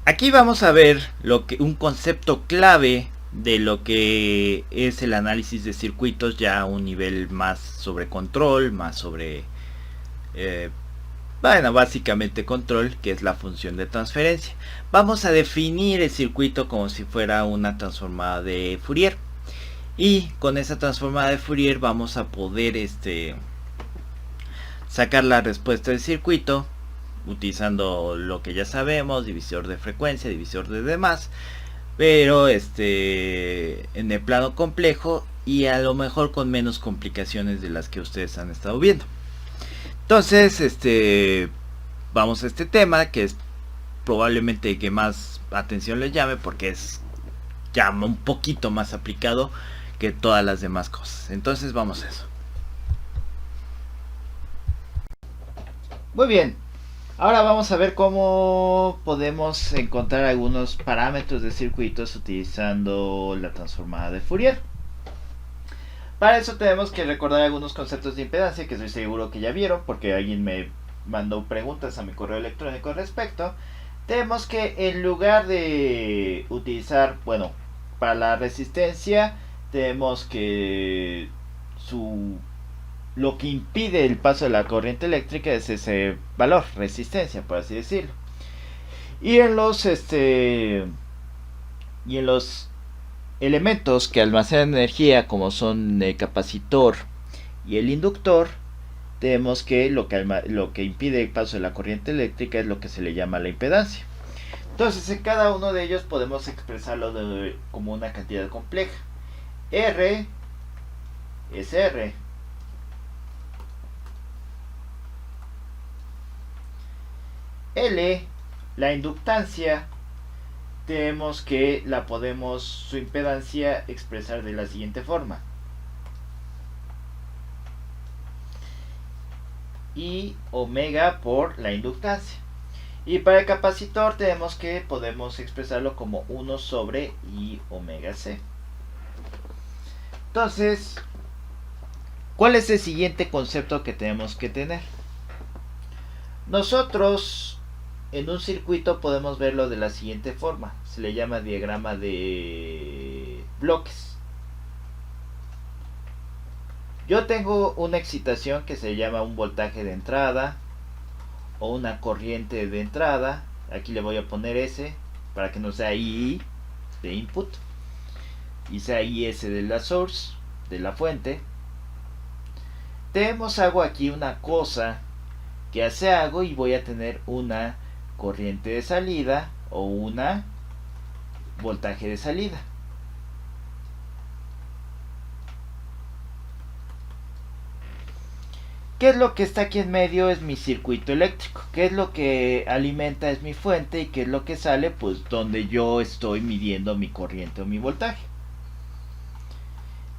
Aquí vamos a ver un concepto clave de lo que es el análisis de circuitos ya a un nivel más sobre control, más sobre, eh, bueno, básicamente control, que es la función de transferencia. Vamos a definir el circuito como si fuera una transformada de Fourier. Y con esa transformada de Fourier vamos a poder sacar la respuesta del circuito utilizando lo que ya sabemos, divisor de frecuencia, divisor de demás, pero en el plano complejo y a lo mejor con menos complicaciones de las que ustedes han estado viendo. Entonces, vamos a este tema que es probablemente el que más atención les llame porque es ya un poquito más aplicado que todas las demás cosas. Entonces vamos a eso. Muy bien. Ahora vamos a ver cómo podemos encontrar algunos parámetros de circuitos utilizando la transformada de Fourier. Para eso tenemos que recordar algunos conceptos de impedancia que estoy seguro que ya vieron porque alguien me mandó preguntas a mi correo electrónico al respecto. Tenemos que en lugar de utilizar, bueno, para la resistencia tenemos que lo que impide el paso de la corriente eléctrica es ese valor, resistencia, por así decirlo. Y en los elementos que almacenan energía, como son el capacitor y el inductor, tenemos que lo que impide el paso de la corriente eléctrica es lo que se le llama la impedancia. Entonces, en cada uno de ellos podemos expresarlo como una cantidad compleja. R es R. L, la inductancia, tenemos que su impedancia expresar de la siguiente forma. Y omega por la inductancia. Y para el capacitor podemos expresarlo como 1 sobre I omega C. Entonces, ¿cuál es el siguiente concepto que tenemos que tener? Nosotros en un circuito podemos verlo de la siguiente forma. Se le llama diagrama de bloques. Yo tengo una excitación que se llama un voltaje de entrada o una corriente de entrada. Aquí le voy a poner S para que no sea I de input y sea IS de la source, de la fuente. Hago aquí una cosa que hace algo y voy a tener una corriente de salida o una voltaje de salida. ¿Qué es lo que está aquí en medio? Es mi circuito eléctrico. ¿Qué es lo que alimenta? Es mi fuente. ¿Y qué es lo que sale? Pues donde yo estoy midiendo mi corriente o mi voltaje.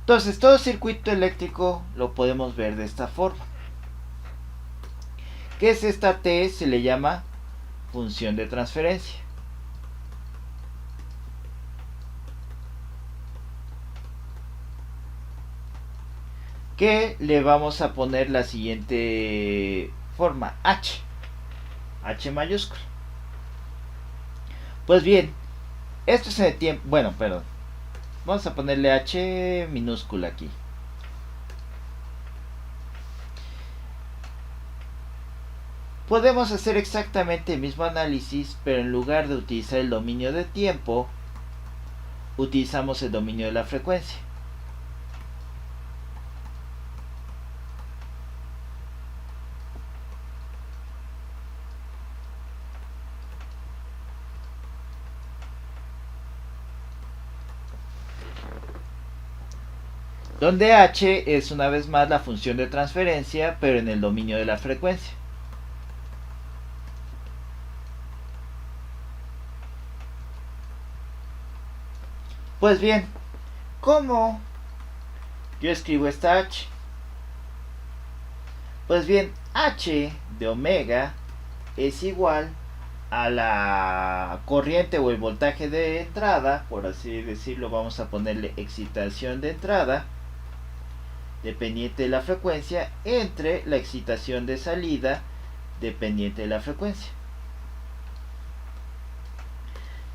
Entonces, todo circuito eléctrico lo podemos ver de esta forma. ¿Qué es esta T? Se le llama función de transferencia. Que le vamos a poner la siguiente forma, H mayúscula. Pues bien, esto es en el tiempo, bueno, perdón, vamos a ponerle H minúscula aquí. Podemos hacer exactamente el mismo análisis, pero en lugar de utilizar el dominio de tiempo, utilizamos el dominio de la frecuencia. Donde H es una vez más la función de transferencia, pero en el dominio de la frecuencia. Pues bien, ¿cómo yo escribo esta H? Pues bien, H de omega es igual a la corriente o el voltaje de entrada, por así decirlo, vamos a ponerle excitación de entrada, dependiente de la frecuencia, entre la excitación de salida, dependiente de la frecuencia.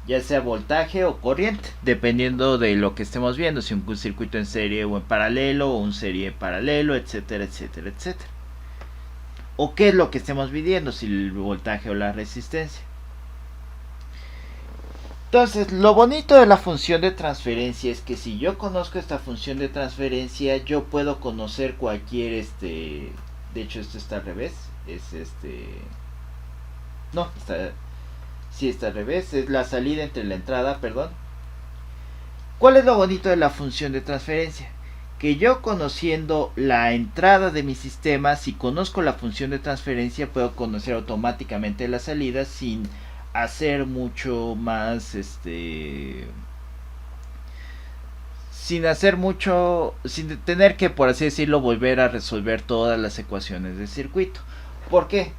ya sea voltaje o corriente, dependiendo de lo que estemos viendo, si un circuito en serie o en paralelo, o un serie paralelo, etcétera, etcétera, etcétera. O qué es lo que estemos midiendo, si el voltaje o la resistencia. Entonces, lo bonito de la función de transferencia es que si yo conozco esta función de transferencia, yo puedo conocer cualquier de hecho esto está al revés, es no, está al revés, es la salida entre la entrada, perdón. ¿Cuál es lo bonito de la función de transferencia? Que yo conociendo la entrada de mi sistema, si conozco la función de transferencia, puedo conocer automáticamente la salida sin hacer mucho más sin tener que, por así decirlo, volver a resolver todas las ecuaciones del circuito. ¿Por qué?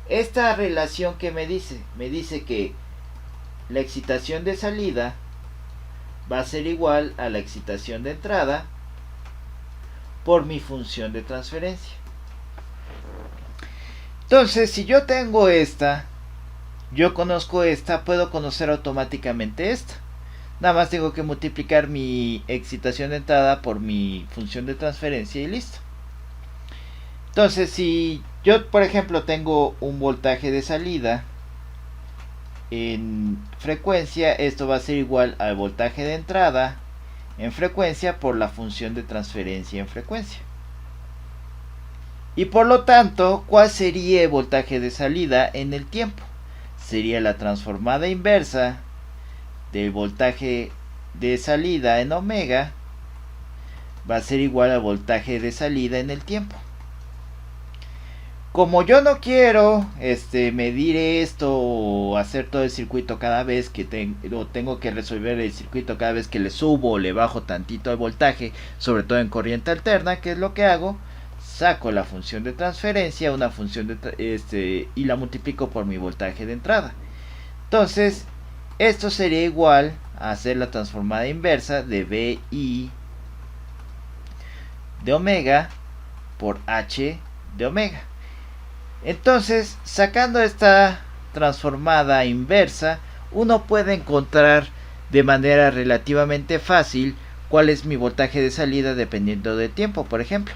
Esta relación que me dice que la excitación de salida va a ser igual a la excitación de entrada por mi función de transferencia. Entonces, si yo tengo yo conozco esta, puedo conocer automáticamente esta. Nada más tengo que multiplicar mi excitación de entrada por mi función de transferencia y listo. Entonces, si yo, por ejemplo, tengo un voltaje de salida en frecuencia, esto va a ser igual al voltaje de entrada en frecuencia por la función de transferencia en frecuencia. Y por lo tanto, ¿cuál sería el voltaje de salida en el tiempo? Sería la transformada inversa del voltaje de salida en omega, va a ser igual al voltaje de salida en el tiempo. Como yo no quiero medir esto o hacer todo el circuito cada vez que tengo que resolver el circuito cada vez que le subo o le bajo tantito el voltaje, sobre todo en corriente alterna, ¿qué es lo que hago? Saco la función de transferencia, una función y la multiplico por mi voltaje de entrada. Entonces, esto sería igual a hacer la transformada inversa de VI de omega por H de omega. Entonces, sacando esta transformada inversa, uno puede encontrar de manera relativamente fácil cuál es mi voltaje de salida dependiendo del tiempo, por ejemplo.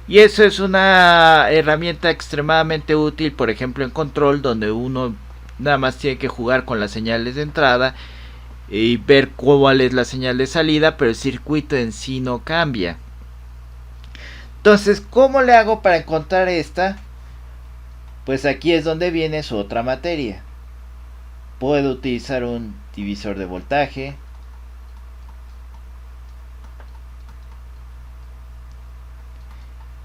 Y eso es una herramienta extremadamente útil, por ejemplo, en control, donde uno nada más tiene que jugar con las señales de entrada y ver cuál es la señal de salida, pero el circuito en sí no cambia. Entonces, ¿cómo le hago para encontrar esta? Pues aquí es donde viene su otra materia. Puedo utilizar un divisor de voltaje.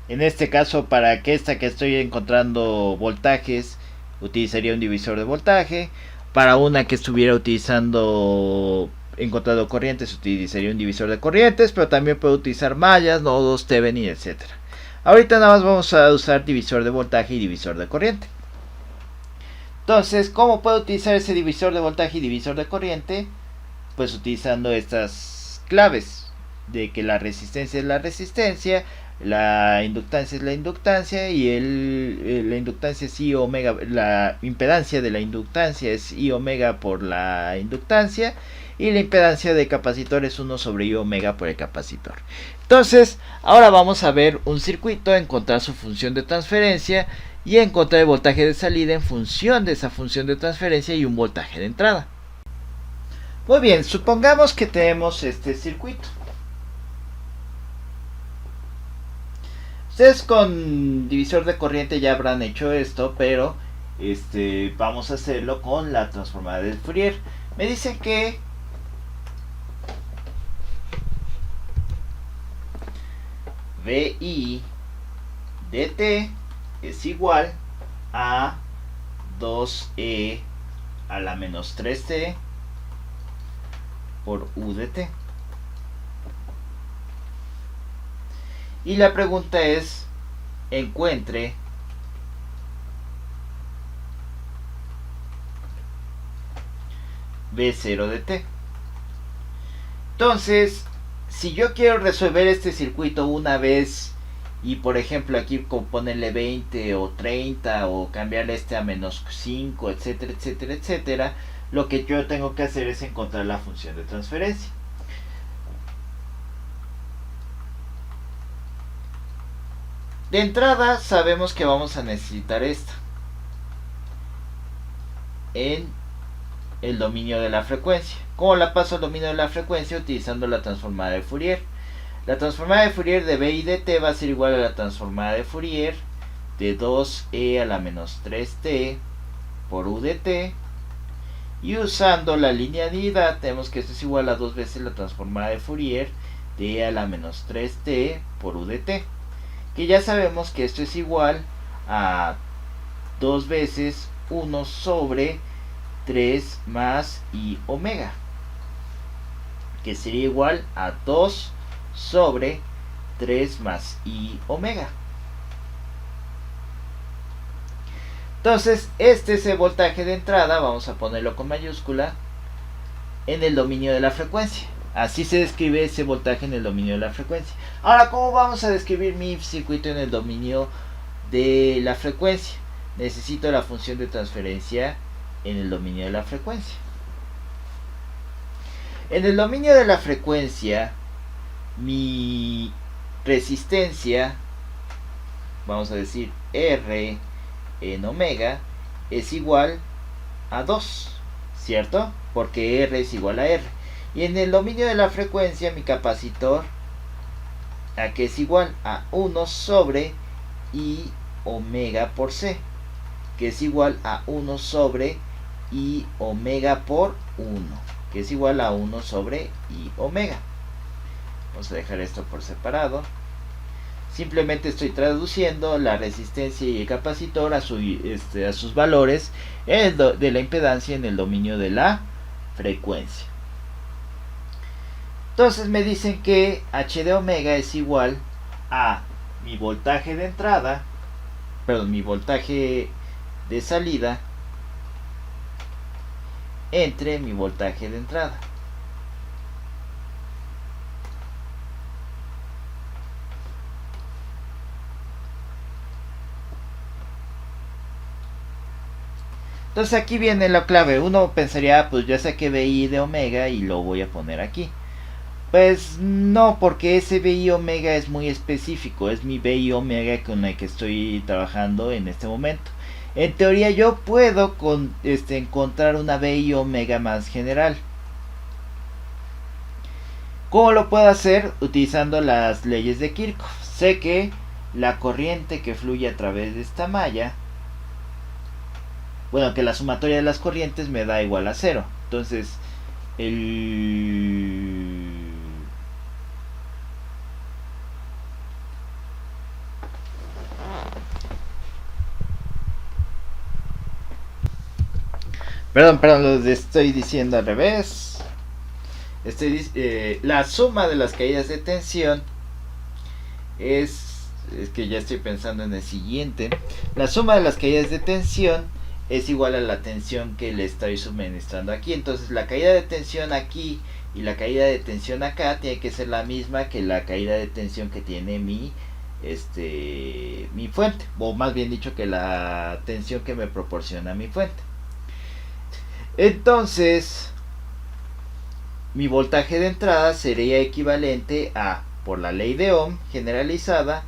En este caso, para que estoy encontrando voltajes, utilizaría un divisor de voltaje. Para una que estuviera encontrando corrientes, utilizaría un divisor de corrientes, pero también puedo utilizar mallas, nodos, Thevenin, etc. Ahorita nada más vamos a usar divisor de voltaje y divisor de corriente. Entonces, ¿cómo puedo utilizar ese divisor de voltaje y divisor de corriente? Pues utilizando estas claves de que la resistencia es la resistencia, la inductancia es la inductancia y la inductancia es I omega, la impedancia de la inductancia es I omega por la inductancia y la impedancia de capacitor es 1 sobre I omega por el capacitor. Entonces, ahora vamos a ver un circuito, encontrar su función de transferencia y encontrar el voltaje de salida en función de esa función de transferencia y un voltaje de entrada. Muy bien, supongamos que tenemos este circuito. Ustedes con divisor de corriente ya habrán hecho esto, pero vamos a hacerlo con la transformada de Fourier. Me dice que VI de t es igual a 2e a la menos 3t por u de t. Y la pregunta es, encuentre V0 de t. Entonces, si yo quiero resolver este circuito una vez y por ejemplo aquí ponerle 20 o 30 o cambiarle este a -5, etcétera, etcétera, etcétera, lo que yo tengo que hacer es encontrar la función de transferencia. De entrada sabemos que vamos a necesitar esta en el dominio de la frecuencia. ¿Cómo la paso al dominio de la frecuencia? Utilizando la transformada de Fourier. La transformada de Fourier de B y de T va a ser igual a la transformada de Fourier de 2e a la menos 3t por u de t. Y usando la linealidad tenemos que esto es igual a 2 veces la transformada de Fourier de e a la menos 3t por u de t. Que ya sabemos que esto es igual a 2 veces 1 sobre 3 más i omega, que sería igual a 2 sobre 3 más i omega. Entonces este es el voltaje de entrada, vamos a ponerlo con mayúscula, en el dominio de la frecuencia. Así se describe ese voltaje en el dominio de la frecuencia. Ahora, ¿cómo vamos a describir mi circuito en el dominio de la frecuencia? Necesito la función de transferencia en el dominio de la frecuencia. En el dominio de la frecuencia, mi resistencia, vamos a decir R en omega, es igual a 2, ¿cierto? Porque R es igual a R. Y en el dominio de la frecuencia, mi capacitor, ¿a qué es igual? A 1 sobre i omega por C, que es igual a 1 sobre i omega por 1, que es igual a 1 sobre i omega. Vamos a dejar esto por separado. Simplemente estoy traduciendo la resistencia y el capacitor a sus valores de la impedancia en el dominio de la frecuencia. Entonces me dicen que h de omega es igual a mi voltaje de entrada, perdón, mi voltaje de salida entre mi voltaje de entrada. Entonces aquí viene la clave. Uno pensaría, pues ya saqué BI de omega y lo voy a poner aquí. Pues no, porque ese BI omega es muy específico. Es mi BI omega con el que estoy trabajando en este momento. En teoría yo puedo encontrar una BI omega más general. ¿Cómo lo puedo hacer? Utilizando las leyes de Kirchhoff. Sé que la corriente que fluye a través de esta malla, bueno, que la sumatoria de las corrientes me da igual a 0. Entonces, Perdón, lo estoy diciendo al revés. La suma de las caídas de tensión es que ya estoy pensando en el siguiente. La suma de las caídas de tensión es igual a la tensión que le estoy suministrando aquí. Entonces la caída de tensión aquí y la caída de tensión acá tiene que ser la misma que la caída de tensión que tiene mi fuente, o más bien dicho que la tensión que me proporciona mi fuente. Entonces mi voltaje de entrada sería equivalente a, por la ley de Ohm generalizada,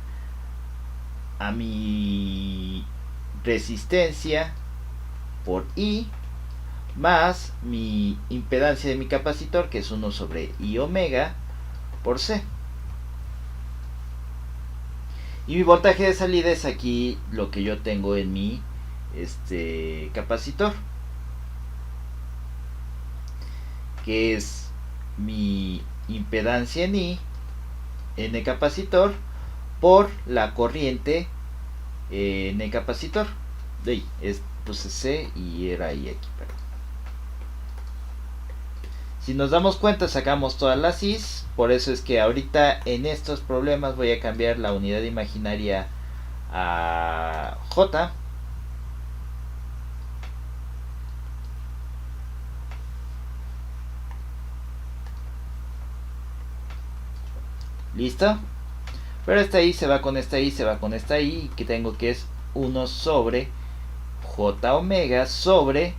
a mi resistencia por I más mi impedancia de mi capacitor, que es 1 sobre I omega por C. Y mi voltaje de salida es aquí lo que yo tengo en mi capacitor, que es mi impedancia en I en el capacitor por la corriente en el capacitor. De ahí, puse C y era I aquí, perdón. Si nos damos cuenta, sacamos todas las I's. Por eso es que ahorita en estos problemas voy a cambiar la unidad imaginaria a J. ¿Listo? Pero esta I se va con esta I, se va con esta I, y que tengo que es 1 sobre J omega sobre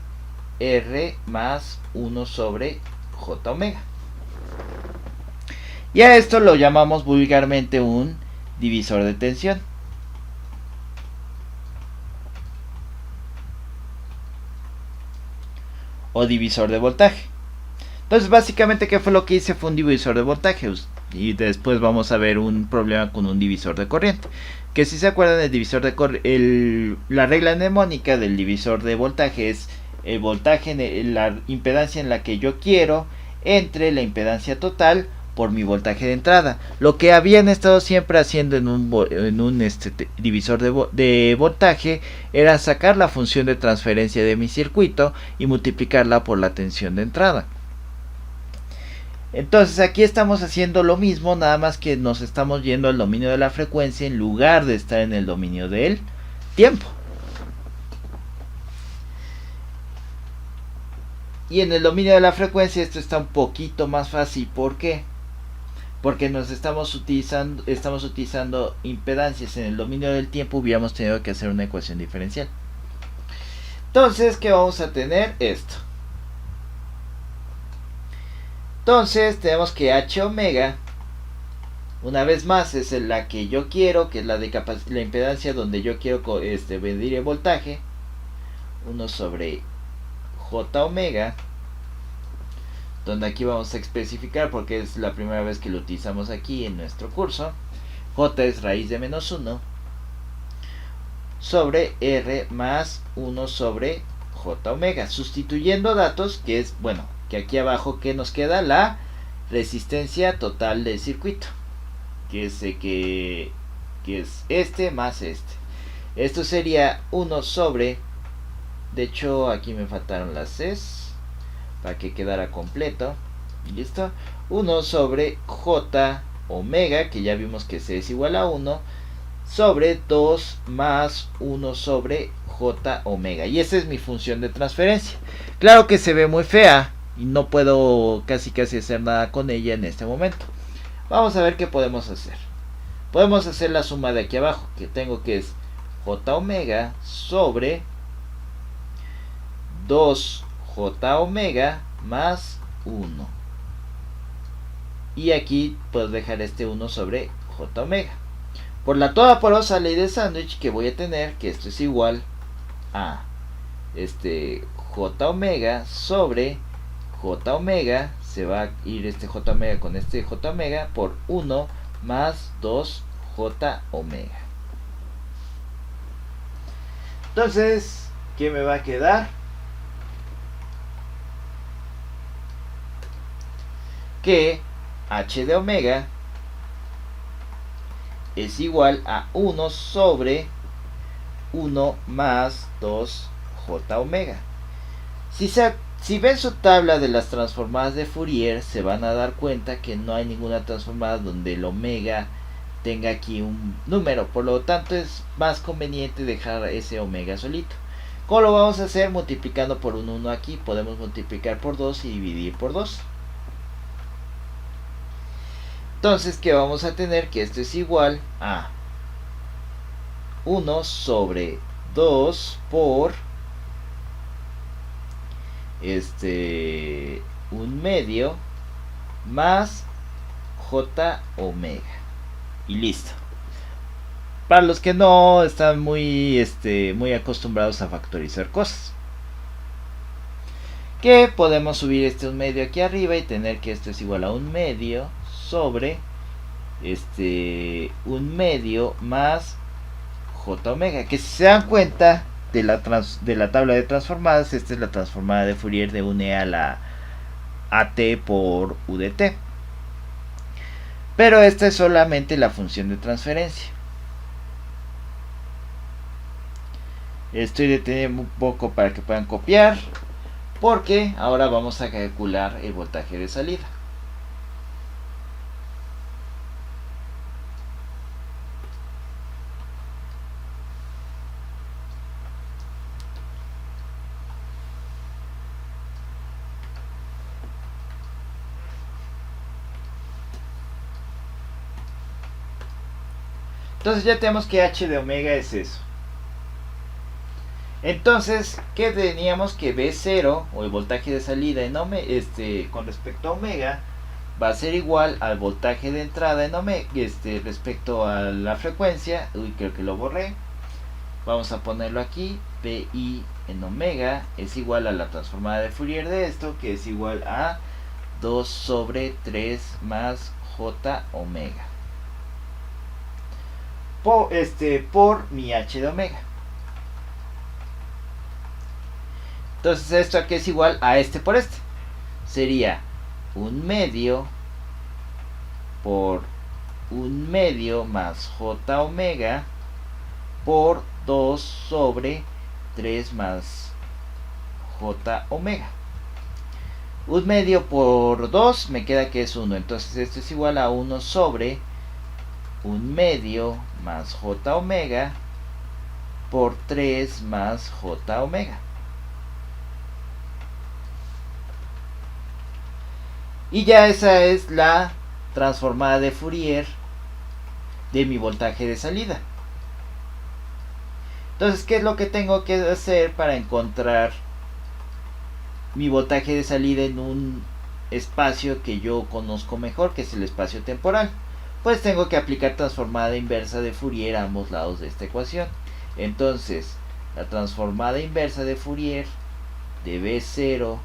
R más 1 sobre J omega. Y a esto lo llamamos vulgarmente un divisor de tensión. O divisor de voltaje. Entonces básicamente ¿qué fue lo que hice? Fue un divisor de voltaje. Y después vamos a ver un problema con un divisor de corriente. Que si se acuerdan, el divisor de corriente, la regla mnemónica del divisor de voltaje es el voltaje, la impedancia en la que yo quiero entre la impedancia total por mi voltaje de entrada. Lo que habían estado siempre haciendo en un divisor de voltaje era sacar la función de transferencia de mi circuito y multiplicarla por la tensión de entrada. Entonces aquí estamos haciendo lo mismo, nada más que nos estamos yendo al dominio de la frecuencia en lugar de estar en el dominio del tiempo. Y en el dominio de la frecuencia esto está un poquito más fácil. ¿Por qué? Porque estamos utilizando impedancias. En el dominio del tiempo hubiéramos tenido que hacer una ecuación diferencial. Entonces, ¿qué vamos a tener? Esto. Entonces tenemos que H omega, una vez más, es la que yo quiero, que es la impedancia donde yo quiero medir el voltaje. 1 sobre J omega, donde aquí vamos a especificar porque es la primera vez que lo utilizamos aquí en nuestro curso. J es raíz de menos 1 sobre R más 1 sobre J omega, sustituyendo datos, que es, bueno, que aquí abajo que nos queda la resistencia total del circuito, que es este más este. Esto sería 1 sobre, de hecho aquí me faltaron las Cs para que quedara completo, y listo, 1 sobre J omega, que ya vimos que C es igual a 1, sobre 2 más 1 sobre J omega. Y esa es mi función de transferencia. Claro que se ve muy fea y no puedo casi hacer nada con ella en este momento. Vamos a ver qué podemos hacer. Podemos hacer la suma de aquí abajo, que tengo que es J omega sobre 2J omega más 1. Y aquí puedo dejar este 1 sobre J omega. Por la toda porosa ley de sándwich, que voy a tener que esto es igual a J omega sobre J omega, se va a ir este J omega con este J omega por 1 más 2J omega. Entonces, ¿qué me va a quedar? Que H de omega es igual a 1 sobre 1 más 2J omega. Si ven su tabla de las transformadas de Fourier, se van a dar cuenta que no hay ninguna transformada donde el omega tenga aquí un número. Por lo tanto, es más conveniente dejar ese omega solito. ¿Cómo lo vamos a hacer? Multiplicando por un 1 aquí. Podemos multiplicar por 2 y dividir por 2. Entonces, ¿qué vamos a tener? Que esto es igual a 1 sobre 2 por 1 medio más J omega. Y listo. Para los que no están muy acostumbrados a factorizar cosas, que podemos subir 1 medio aquí arriba y tener que esto es igual a 1 medio sobre 1 medio más J omega, que si se dan cuenta de la tabla de transformadas, esta es la transformada de Fourier de 1 a la AT por UDT, pero esta es solamente la función de transferencia. Estoy deteniendo un poco para que puedan copiar, porque ahora vamos a calcular el voltaje de salida. Entonces ya tenemos que h de omega es eso. Entonces, ¿qué teníamos? Que B0 o el voltaje de salida en con respecto a omega va a ser igual al voltaje de entrada en omega respecto a la frecuencia. Uy, creo que lo borré. Vamos a ponerlo aquí. Pi en omega es igual a la transformada de Fourier de esto, que es igual a 2 sobre 3 más j omega por mi h de omega. Entonces esto aquí es igual a este por este. Sería 1/2 por 1/2 más j omega por 2 sobre 3 más j omega. 1/2 por 2 me queda que es 1. Entonces esto es igual a 1 sobre 1/2 más j omega por 3 más j omega. Y ya esa es la transformada de Fourier de mi voltaje de salida. Entonces, ¿qué es lo que tengo que hacer para encontrar mi voltaje de salida en un espacio que yo conozco mejor, que es el espacio temporal? Pues tengo que aplicar transformada inversa de Fourier a ambos lados de esta ecuación. Entonces, la transformada inversa de Fourier de B0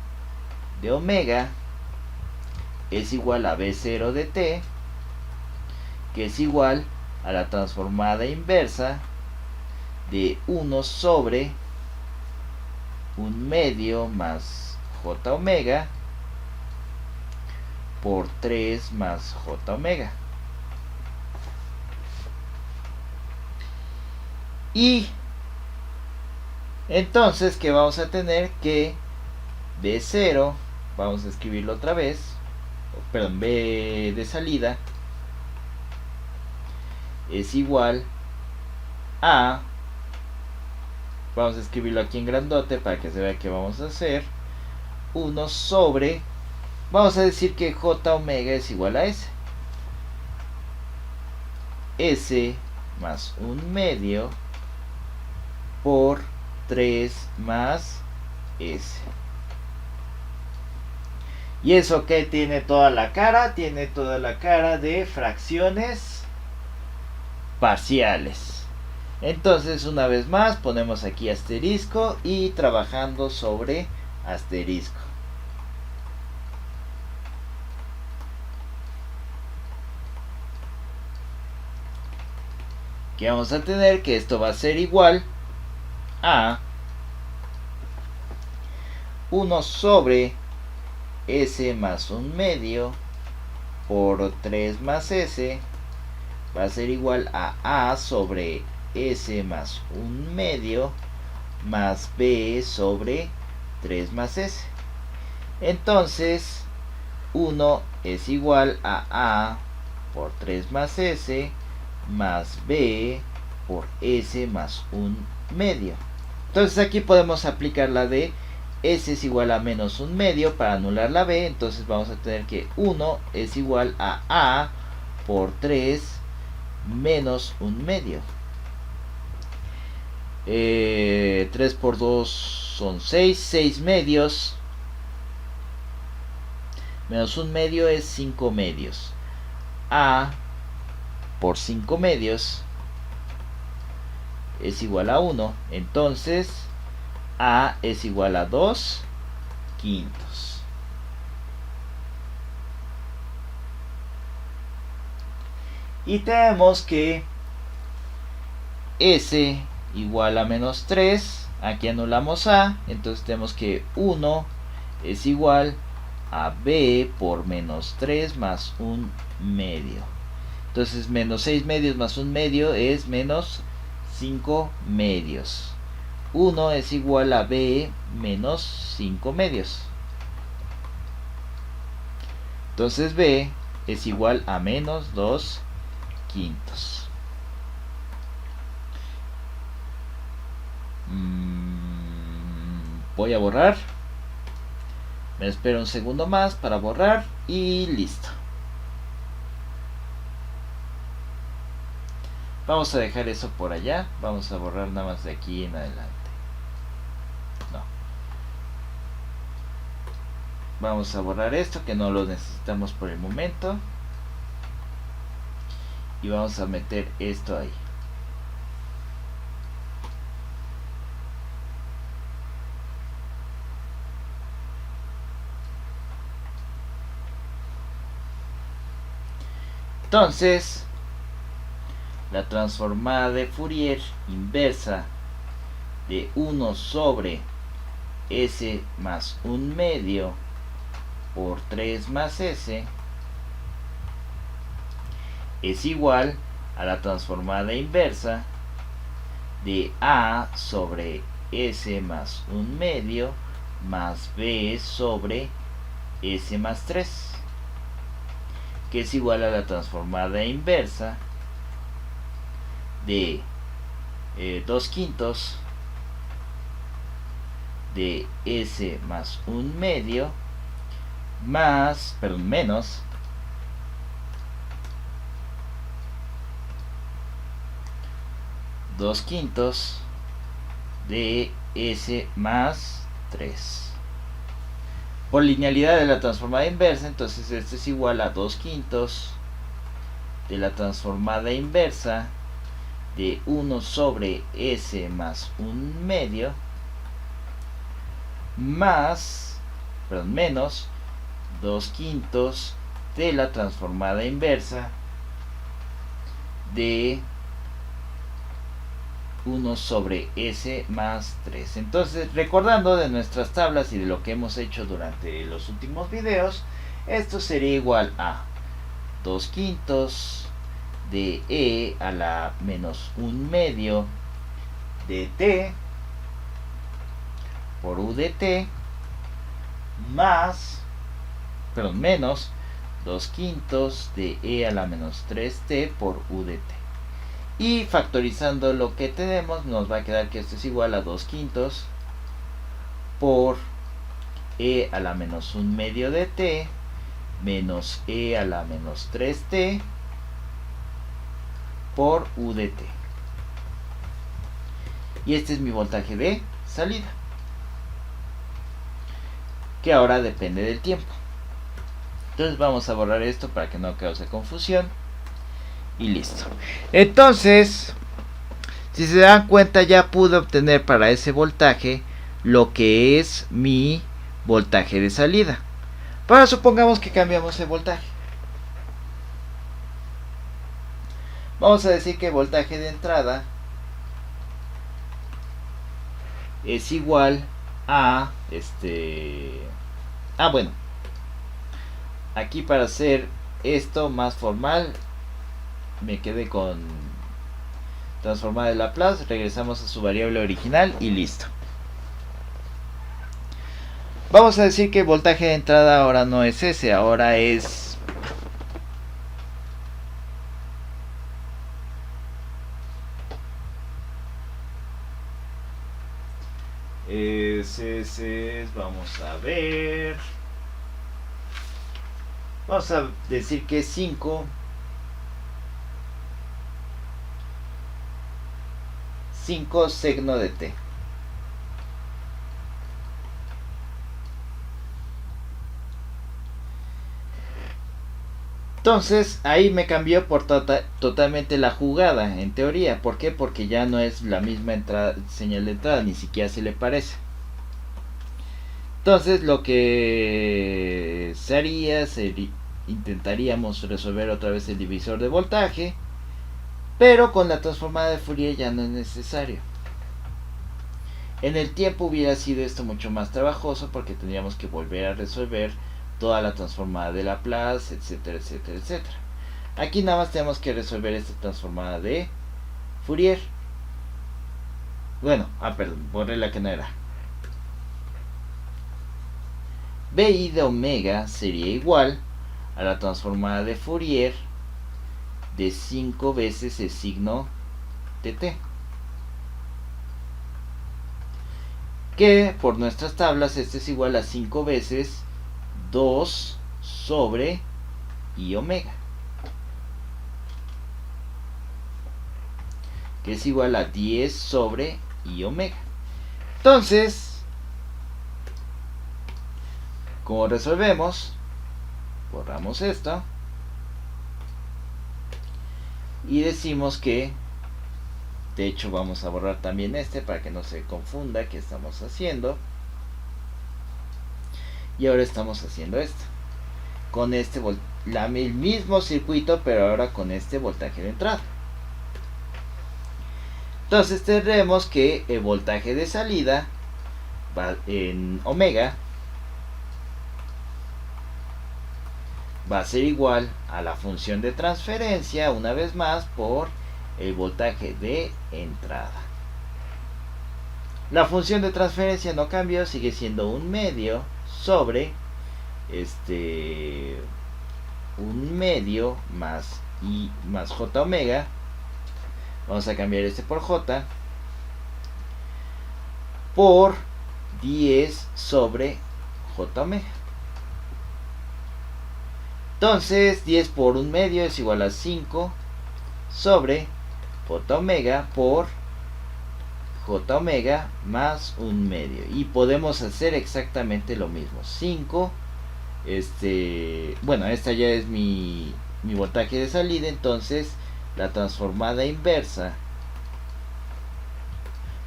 de omega es igual a B0 de t, que es igual a la transformada inversa de 1 sobre 1/2 más j omega por 3 más j omega. Y entonces que vamos a tener que B0, vamos a escribirlo otra vez, perdón, B de salida es igual a, vamos a escribirlo aquí en grandote para que se vea que vamos a hacer, 1 sobre, vamos a decir que j omega es igual a s. S más 1/2 por 3 más s. Y eso que tiene toda la cara, tiene toda la cara de fracciones parciales. Entonces, una vez más, ponemos aquí asterisco y trabajando sobre asterisco. Que vamos a tener que esto va a ser igual a 1 sobre s más 1/2 por 3 más s va a ser igual a sobre s más 1/2 más b sobre 3 más s. Entonces 1 es igual a por 3 más s más b por s más 1/2. Entonces aquí podemos aplicar la de s es igual a menos 1/2 para anular la b. Entonces vamos a tener que 1 es igual a por 3 menos 1/2. 3 por 2 son 6, 6 medios. Menos 1/2 es 5 medios. A por 5 medios es igual a 1. Entonces A es igual a 2 quintos. Y tenemos que S igual a menos 3. Aquí anulamos A. Entonces tenemos que 1 es igual a B por menos 3 más 1/2. Entonces menos 6 medios más 1/2 es menos 5 medios. 1 es igual a B menos 5 medios. Entonces B es igual a menos 2 quintos. Voy a borrar. Me espero un segundo más para borrar y listo. Vamos a dejar eso por allá. Vamos a borrar nada más de aquí en adelante. No. Vamos a borrar esto que no lo necesitamos por el momento. Y vamos a meter esto ahí. Entonces, la transformada de Fourier inversa de 1 sobre s más 1 medio por 3 más s es igual a la transformada inversa de a sobre s más 1 medio más b sobre s más 3, que es igual a la transformada inversa de 2 quintos de s más 1 medio menos dos quintos de s más 3. Por linealidad de la transformada inversa, entonces esto es igual a 2 quintos de la transformada inversa de 1 sobre s más 1 medio menos 2 quintos de la transformada inversa de 1 sobre s más 3. Entonces, recordando de nuestras tablas y de lo que hemos hecho durante los últimos videos, esto sería igual a 2 quintos de e a la menos 1 medio de t por u de t menos 2 quintos de e a la menos 3t por u de t. Y factorizando lo que tenemos, nos va a quedar que esto es igual a 2 quintos por e a la menos 1 medio de t menos e a la menos 3t por u de t. Y este es mi voltaje de salida, que ahora depende del tiempo. Entonces vamos a borrar esto para que no cause confusión. Y listo. Entonces, si se dan cuenta, ya pude obtener para ese voltaje lo que es mi voltaje de salida. Ahora supongamos que cambiamos el voltaje. Vamos a decir que el voltaje de entrada es igual a bueno, aquí para hacer esto más formal me quedé con transformada de Laplace, regresamos a su variable original y listo. Vamos a decir que el voltaje de entrada ahora no es ese, ahora es vamos a ver, vamos a decir que es 5 segno de t. Entonces ahí me cambió por totalmente la jugada, en teoría. ¿Por qué? Porque ya no es la misma señal de entrada, ni siquiera se le parece. Entonces lo que se haría sería, intentaríamos resolver otra vez el divisor de voltaje, pero con la transformada de Fourier ya no es necesario. En el tiempo hubiera sido esto mucho más trabajoso porque tendríamos que volver a resolver toda la transformada de Laplace, etcétera, etcétera, etcétera. Aquí nada más tenemos que resolver esta transformada de Fourier. Bueno, perdón, borré la que no era. BI de omega sería igual a la transformada de Fourier de 5 veces el signo de t, que por nuestras tablas este es igual a 5 veces 2 sobre i omega. que es igual a 10 sobre I omega. Entonces, ¿cómo resolvemos? Borramos esto y decimos que, de hecho vamos a borrar también este para que no se confunda qué estamos haciendo. Y ahora estamos haciendo esto con este el mismo circuito, pero ahora con este voltaje de entrada. Entonces tendremos que el voltaje de salida va en omega va a ser igual a la función de transferencia, una vez más, por el voltaje de entrada. La función de transferencia no cambió, sigue siendo 1 medio sobre 1 medio más I más J omega. Vamos a cambiar este por J por 10 sobre J omega. Entonces 10 por 1 medio es igual a 5 sobre J omega por J omega más 1 medio. Y podemos hacer exactamente lo mismo. 5, bueno, esta ya es mi voltaje de salida. Entonces la transformada inversa,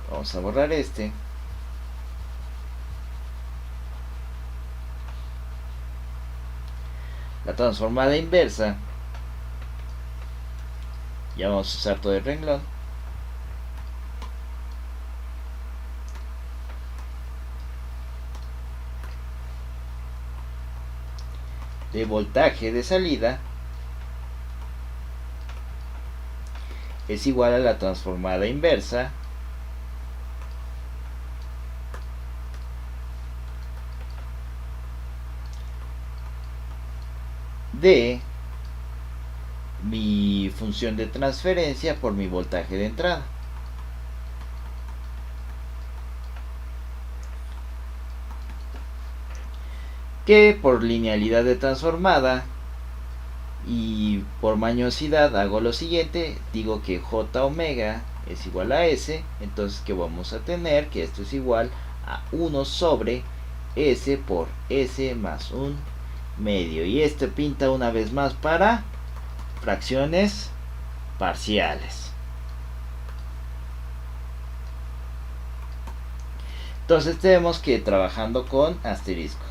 vamos a borrar este. La transformada inversa, ya vamos a usar todo el renglón, de voltaje de salida es igual a la transformada inversa de mi función de transferencia por mi voltaje de entrada. Que por linealidad de transformada y por mañosidad hago lo siguiente, digo que J omega es igual a S, entonces que vamos a tener que esto es igual a 1 sobre S por S más 1 medio. Y esto pinta una vez más para fracciones parciales. Entonces tenemos que ir trabajando con asterisco.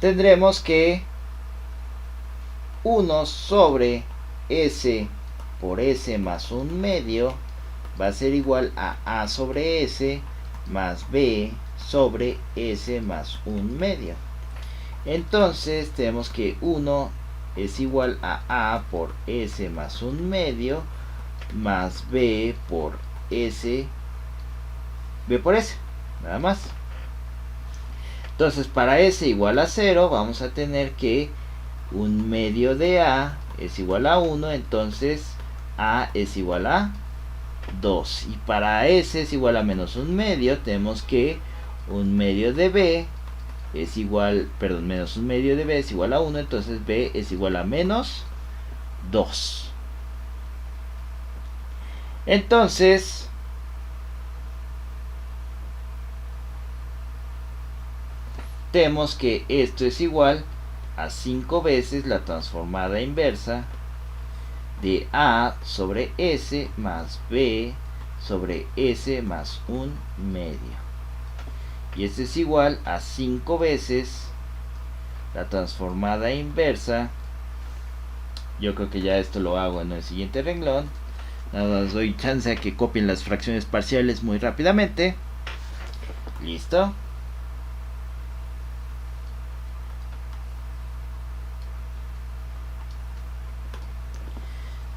Tendremos que 1 sobre S por S más 1 medio va a ser igual a A sobre S más B sobre S más 1 medio. Entonces tenemos que 1 es igual a A por S más 1 medio más B por S, B por S, nada más. Entonces para S igual a 0 vamos a tener que 1 medio de A es igual a 1, entonces A es igual a 2. Y para S es igual a menos 1 medio, tenemos que 1 medio de B es igual, perdón, menos 1 medio de B es igual a 1, entonces B es igual a menos 2. Entonces tenemos que esto es igual a 5 veces la transformada inversa de A sobre S más B sobre S más 1 medio. Y esto es igual a 5 veces la transformada inversa. Yo creo que ya esto lo hago en el siguiente renglón. Nada más doy chance a que copien las fracciones parciales muy rápidamente. Listo.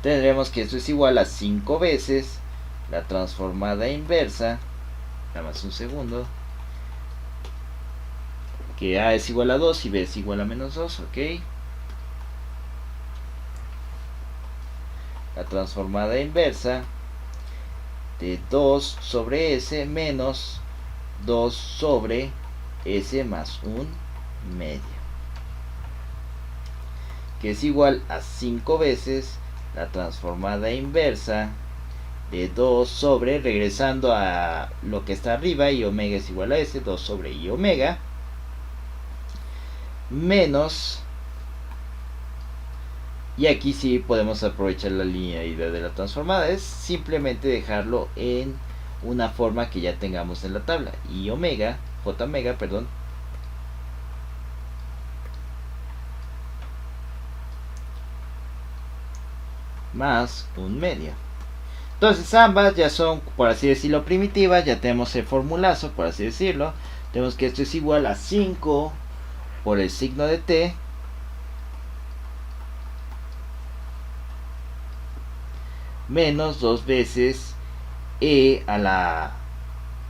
Tendremos que esto es igual a 5 veces la transformada inversa, nada más un segundo, que A es igual a 2 y B es igual a menos 2, ok. La transformada inversa de 2 sobre S menos 2 sobre S más 1 medio. que es igual a 5 veces la transformada inversa de 2 sobre, regresando a lo que está arriba, y omega es igual a S, 2 sobre i omega, menos, y aquí sí podemos aprovechar la linealidad de la transformada, es simplemente dejarlo en una forma que ya tengamos en la tabla, i omega, j omega, perdón, más un medio. Entonces ambas ya son, por así decirlo, primitivas. Ya tenemos el formulazo, por así decirlo. Tenemos que esto es igual a 5 por el signo de t menos 2 veces e a la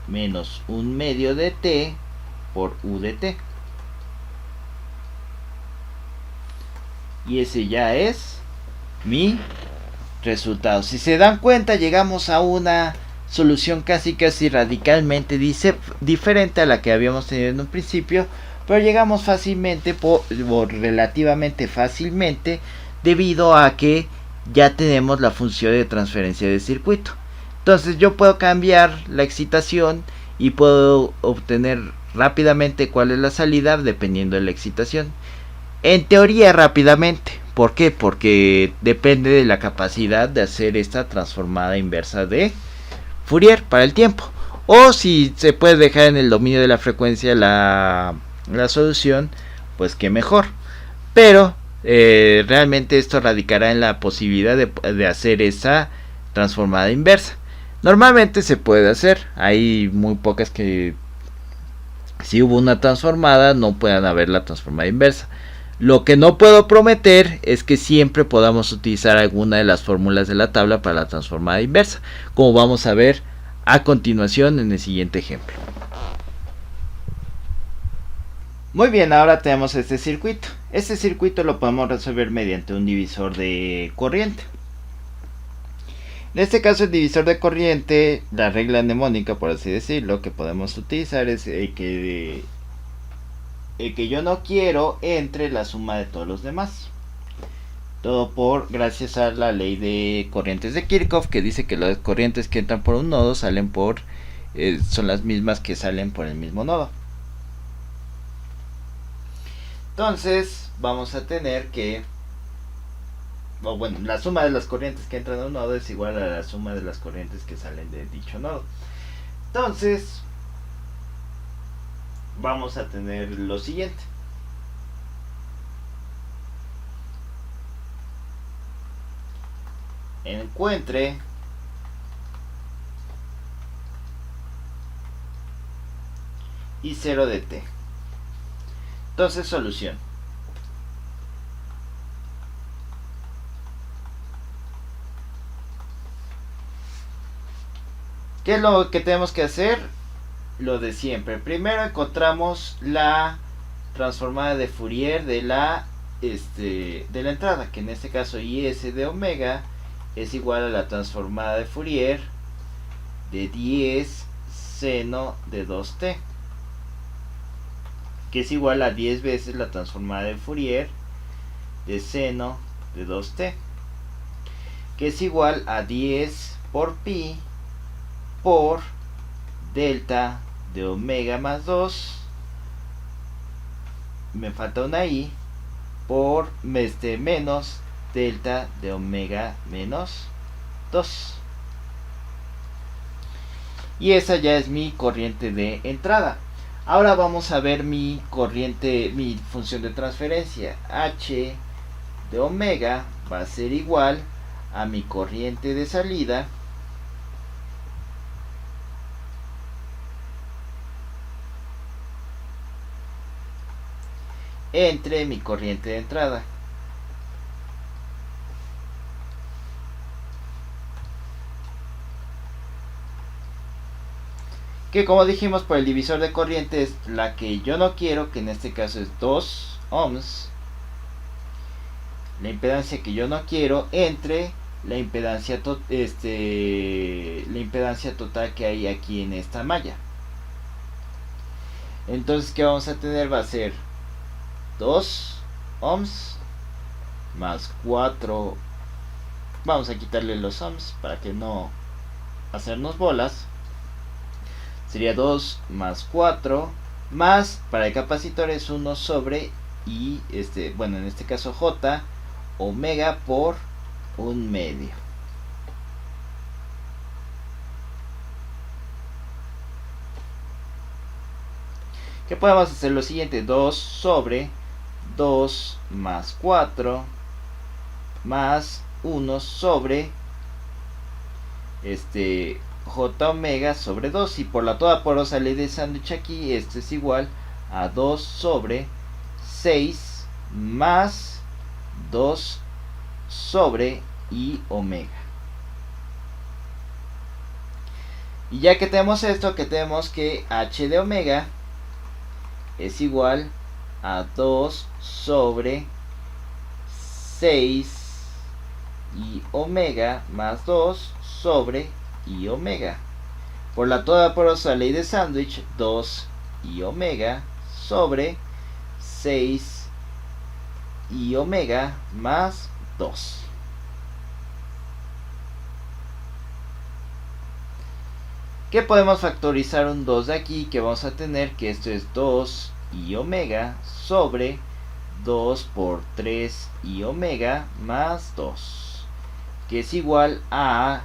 menos un medio de t por u de t. Y ese ya es mi resultado. Si se dan cuenta, llegamos a una solución casi radicalmente diferente a la que habíamos tenido en un principio, pero llegamos fácilmente o relativamente fácilmente, debido a que ya tenemos la función de transferencia de circuito. Entonces yo puedo cambiar la excitación y puedo obtener rápidamente cuál es la salida dependiendo de la excitación. En teoría rápidamente. ¿Por qué? Porque depende de la capacidad de hacer esta transformada inversa de Fourier para el tiempo. O si se puede dejar en el dominio de la frecuencia la solución, pues que mejor. Pero realmente esto radicará en la posibilidad de hacer esa transformada inversa. Normalmente se puede hacer. Hay muy pocas que, si hubo una transformada, no puedan haber la transformada inversa. Lo que no puedo prometer es que siempre podamos utilizar alguna de las fórmulas de la tabla para la transformada inversa, como vamos a ver a continuación en el siguiente ejemplo. Muy bien, ahora tenemos este circuito. Este circuito lo podemos resolver mediante un divisor de corriente. En este caso, el divisor de corriente, la regla mnemónica, por así decirlo, que podemos utilizar es que yo no quiero entre la suma de todos los demás. Todo gracias a la ley de corrientes de Kirchhoff, que dice que las corrientes que entran por un nodo salen son las mismas que salen por el mismo nodo. Entonces vamos a tener que, la suma de las corrientes que entran a un nodo es igual a la suma de las corrientes que salen de dicho nodo. Entonces vamos a tener lo siguiente. Encuentre I0 de t. Entonces, solución. ¿Qué es lo que tenemos que hacer? Lo de siempre. Primero encontramos la transformada de Fourier de la entrada, que en este caso is de omega es igual a la transformada de Fourier de 10 seno de 2t, que es igual a 10 veces la transformada de Fourier de seno de 2t, que es igual a 10 por pi por delta de omega más 2, me falta una i, por menos delta de omega menos 2. Y esa ya es mi corriente de entrada. Ahora vamos a ver mi función de transferencia. H de omega va a ser igual a mi corriente de salida entre mi corriente de entrada. Que, como dijimos, por el divisor de corriente es la que yo no quiero, que en este caso es 2 ohms. La impedancia que yo no quiero entre la impedancia total que hay aquí en esta malla. Entonces, ¿qué vamos a tener? Va a ser 2 ohms más 4. Vamos a quitarle los sums para que no hacernos bolas. Sería 2 más 4 más, para el capacitor es 1 sobre, y bueno, en este caso J omega por 1/2. Que podemos hacer lo siguiente: 2 sobre 2 más 4 más 1 sobre J omega sobre 2, y por la toda porosa ley de sándwich aquí, esto es igual a 2 sobre 6 más 2 sobre I omega. Y ya que tenemos esto, que tenemos que H de omega es igual a 2 sobre 6 I omega más 2 sobre I omega. Por la toda porosa ley de sándwich, 2 I omega sobre 6 I omega más 2. Que podemos factorizar un 2 de aquí, que vamos a tener que esto es 2 I omega sobre 2 por 3 I omega más 2, que es igual a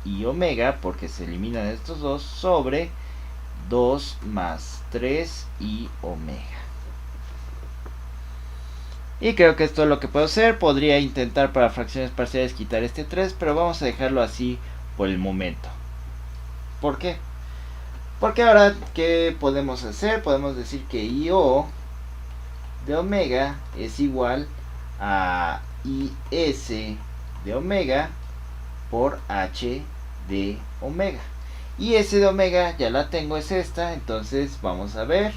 I omega, porque se eliminan estos dos, sobre 2 más 3 I omega. Y creo que esto es lo que puedo hacer. Podría intentar para fracciones parciales quitar este 3, pero vamos a dejarlo así por el momento. ¿Por qué? Porque ahora, ¿qué podemos hacer? Podemos decir que IO de omega es igual a IS de omega por H de omega. Y S de omega ya la tengo, es esta. Entonces vamos a ver.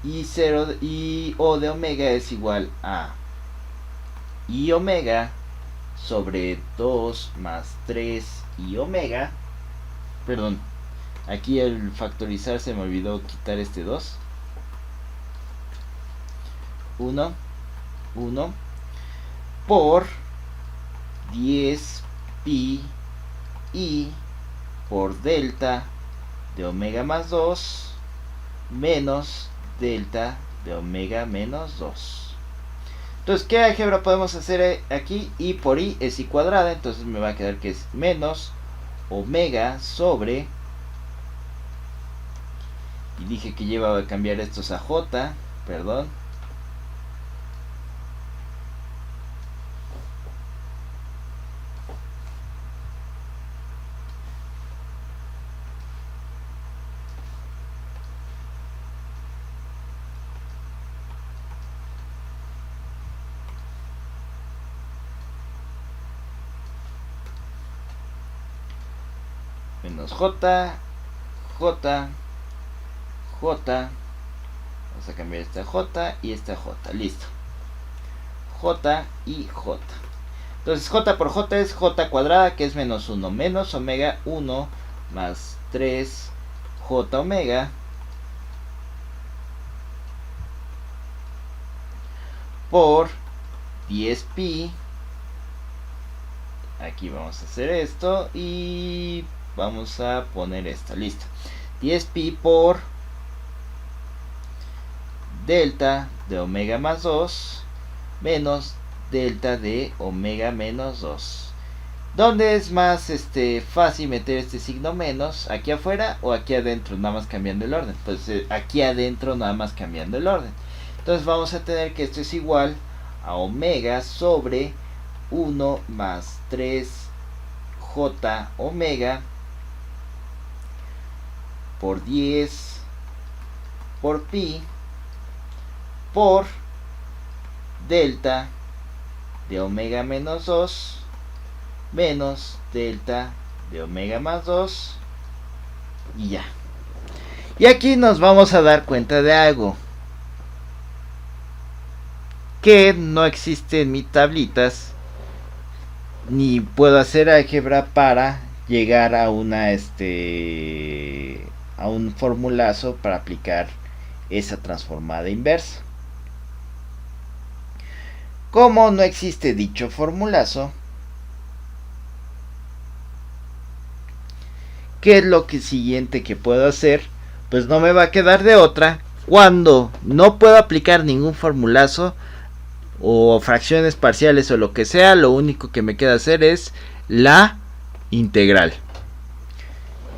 IO de omega es igual a I omega sobre 2 más 3 I omega. Perdón, aquí al factorizar se me olvidó quitar este 2. 1 por 10 pi I por delta de omega más 2 menos delta de omega menos 2. Entonces, ¿qué álgebra podemos hacer aquí? I por I es I cuadrada, entonces me va a quedar que es menos omega sobre, y dije que lleva a cambiar estos a J, perdón, menos J, J, J, vamos a cambiar esta J y esta J, listo, J y J. Entonces J por J es J cuadrada, que es menos 1, menos omega 1 más 3 J omega por 10 pi. Aquí vamos a hacer esto y vamos a poner esta, listo, 10 pi por delta de omega más 2 menos delta de omega menos 2. ¿Dónde es más fácil meter este signo menos? ¿Aquí afuera o aquí adentro? Nada más cambiando el orden. Pues aquí adentro nada más cambiando el orden. Entonces vamos a tener que esto es igual a omega sobre 1 más 3 J omega por 10 por pi por delta de omega menos 2 menos delta de omega más 2, y ya. Y aquí nos vamos a dar cuenta de algo que no existe en mis tablitas, ni puedo hacer álgebra para llegar a una a un formulazo para aplicar esa transformada inversa. Como no existe dicho formulazo, ¿qué es lo siguiente que puedo hacer? Pues no me va a quedar de otra. Cuando no puedo aplicar ningún formulazo o fracciones parciales o lo que sea, lo único que me queda hacer es la integral.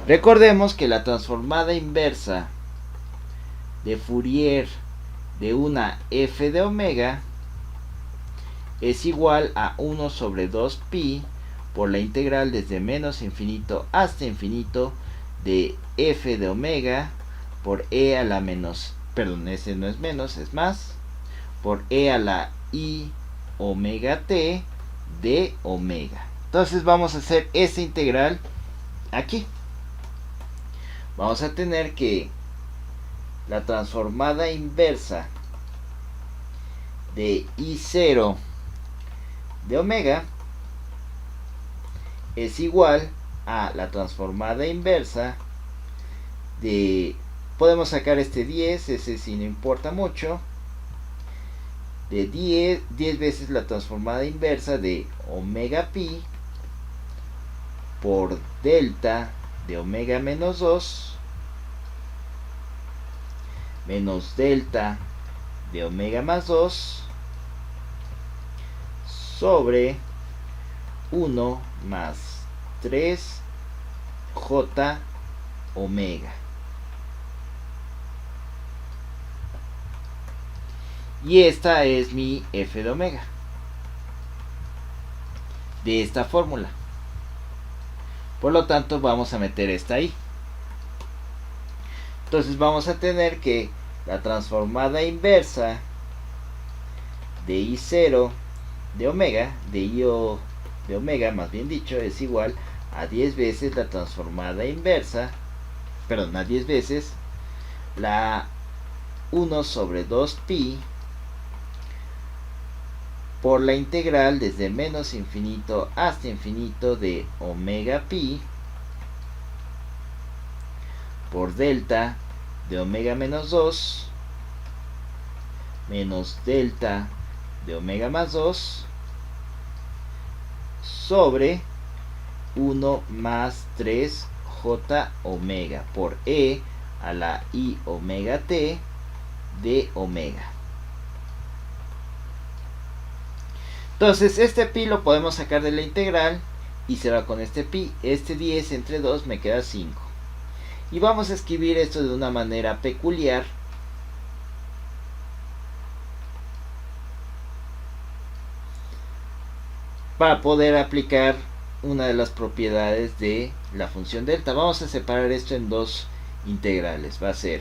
Recordemos que la transformada inversa de Fourier de una f de omega es igual a 1 sobre 2 pi por la integral desde menos infinito hasta infinito de f de omega por e a la menos, perdón, ese no es menos, es más, por e a la i omega t de omega. Entonces vamos a hacer esa integral aquí. Vamos a tener que la transformada inversa de I0 de omega es igual a la transformada inversa de, podemos sacar este 10, ese sí no importa mucho, de 10 veces la transformada inversa de omega pi por delta de omega menos 2 menos delta de omega más 2 sobre 1 más 3j omega. Y esta es mi f de omega de esta fórmula. Por lo tanto vamos a meter esta ahí. Entonces vamos a tener que la transformada inversa de I0 de omega, de I de omega más bien dicho, es igual a 10 veces la transformada inversa, perdón, a 10 veces la 1 sobre 2 pi por la integral desde menos infinito hasta infinito de omega pi por delta de omega menos 2 menos delta de omega más 2 sobre 1 más 3j omega por e a la i omega t de omega. Entonces este pi lo podemos sacar de la integral y se va con este pi. Este 10 entre 2 me queda 5. Y vamos a escribir esto de una manera peculiar. Para poder aplicar una de las propiedades de la función delta. Vamos a separar esto en dos integrales. Va a ser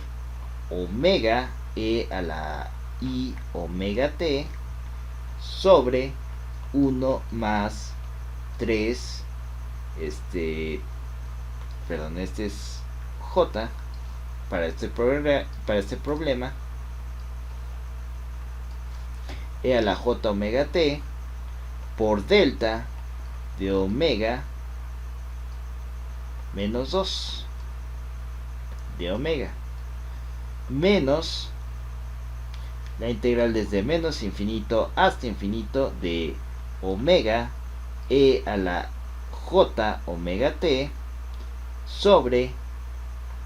omega e a la i omega t sobre 1 más 3 perdón, este es j para este problema e a la j omega t por delta de omega menos 2 de omega menos la integral desde menos infinito hasta infinito de omega e a la j omega t sobre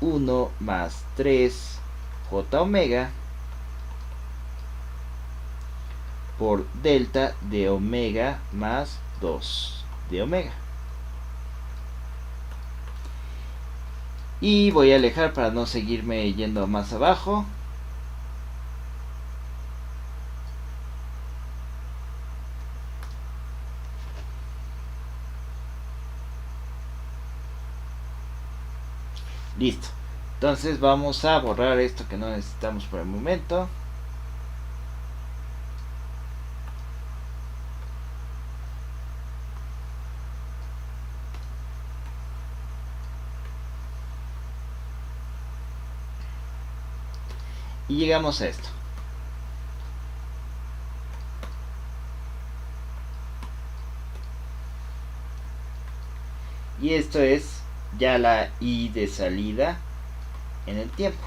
1 más 3 j omega por delta de omega más 2 de omega. Y voy a alejar para no seguirme yendo más abajo. Listo. Entonces vamos a borrar esto que no necesitamos por el momento. Y llegamos a esto. Y esto es ya la i de salida en el tiempo.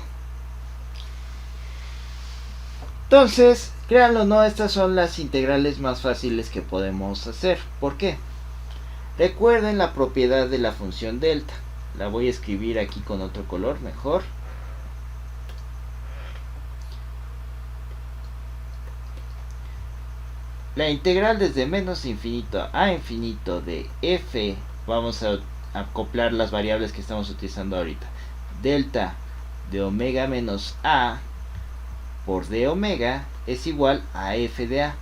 Entonces, créanlo o no, estas son las integrales más fáciles que podemos hacer. ¿Por qué? Recuerden la propiedad de la función delta. La voy a escribir aquí con otro color mejor. La integral desde menos infinito a infinito de f, vamos a acoplar las variables que estamos utilizando ahorita. Delta de omega menos a por d omega es igual a f de a.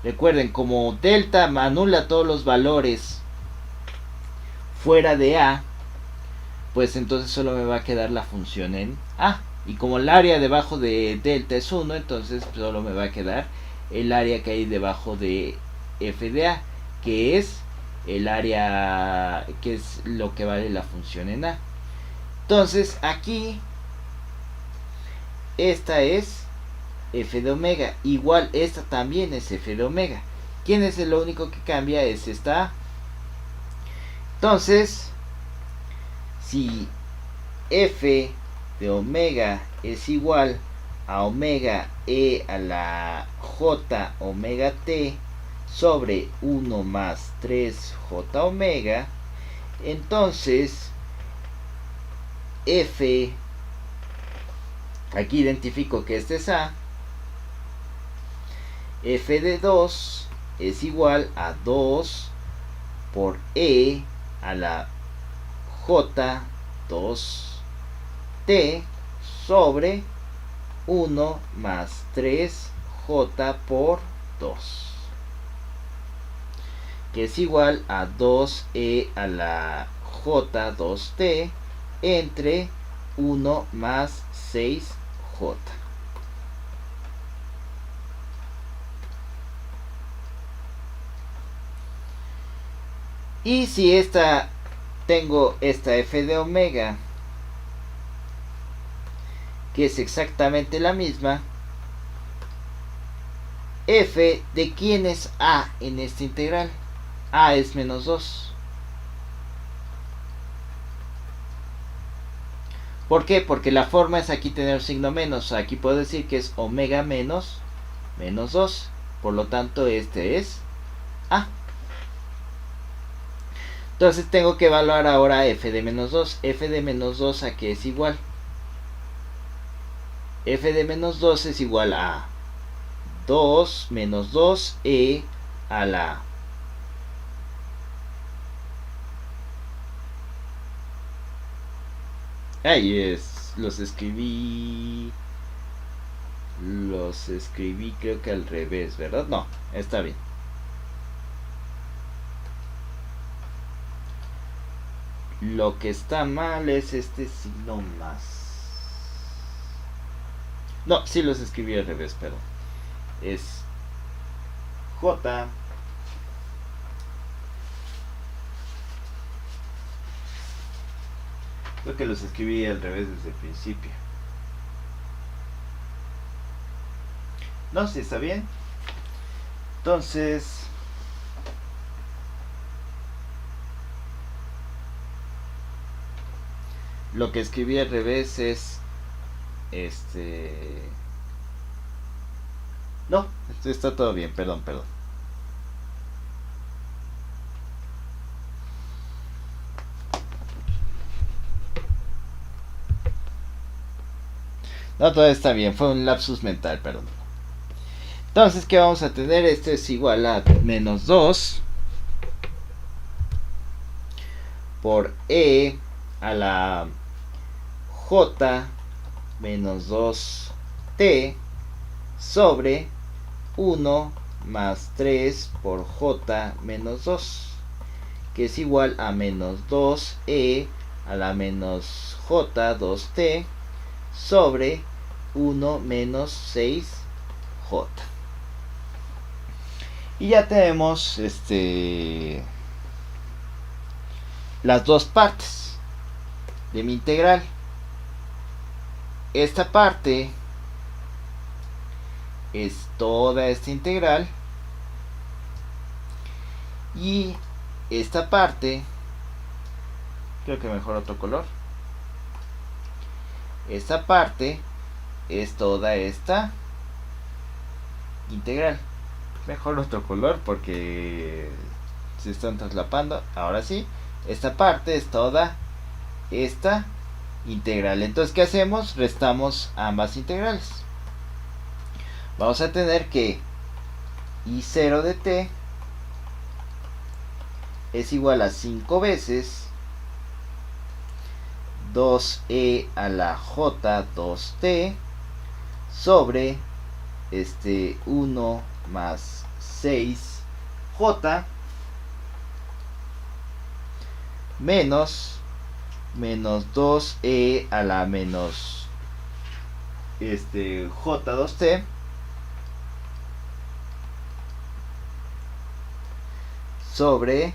Recuerden, como delta anula todos los valores fuera de a, pues entonces solo me va a quedar la función en a. Y como el área debajo de delta es 1, entonces solo me va a quedar el área que hay debajo de f de a, que es el área, que es lo que vale la función en a. Entonces aquí esta es f de omega, igual esta también es f de omega. ¿Quién es lo único que cambia? Es esta a. Entonces, si f de omega es igual a omega e a la j omega t sobre 1 más 3j omega, entonces f, aquí identifico que este es a, f de 2 es igual a 2 por e a la j 2t sobre 1 más 3j por 2, que es igual a 2e a la j 2t entre 1 más 6j. Y si tengo esta f de omega, que es exactamente la misma, f de quién es a en esta integral. A es menos 2. ¿Por qué? Porque la forma es aquí tener signo menos. Aquí puedo decir que es omega menos 2. Por lo tanto, este es a. Entonces tengo que evaluar ahora f de menos 2. F de menos 2 a qué es igual. F de menos 2 es igual a 2 menos 2e a la los escribí creo que al revés, ¿verdad? No, está bien. Lo que está mal es este signo más. No, sí los escribí al revés, perdón. Es J creo que los escribí al revés desde el principio. No, sí está bien. Entonces, lo que escribí al revés es no, está todo bien, perdón. No, todo está bien, fue un lapsus mental, perdón. Entonces, ¿qué vamos a tener? Esto es igual a menos 2 por e a la j menos 2t sobre 1 más 3 por j menos 2, que es igual a menos 2e a la menos j 2t sobre 1 menos 6j. Y ya tenemos las dos partes de mi integral. Esta parte es toda esta integral y esta parte, creo que mejor otro color, esta parte es toda esta integral. Mejor otro color porque se están traslapando. Ahora sí, esta parte es toda esta integral. Entonces, ¿qué hacemos? Restamos ambas integrales. Vamos a tener que I0 de t es igual a 5 veces 2e a la j 2t sobre 1 más 6j menos 2e a la menos j2t sobre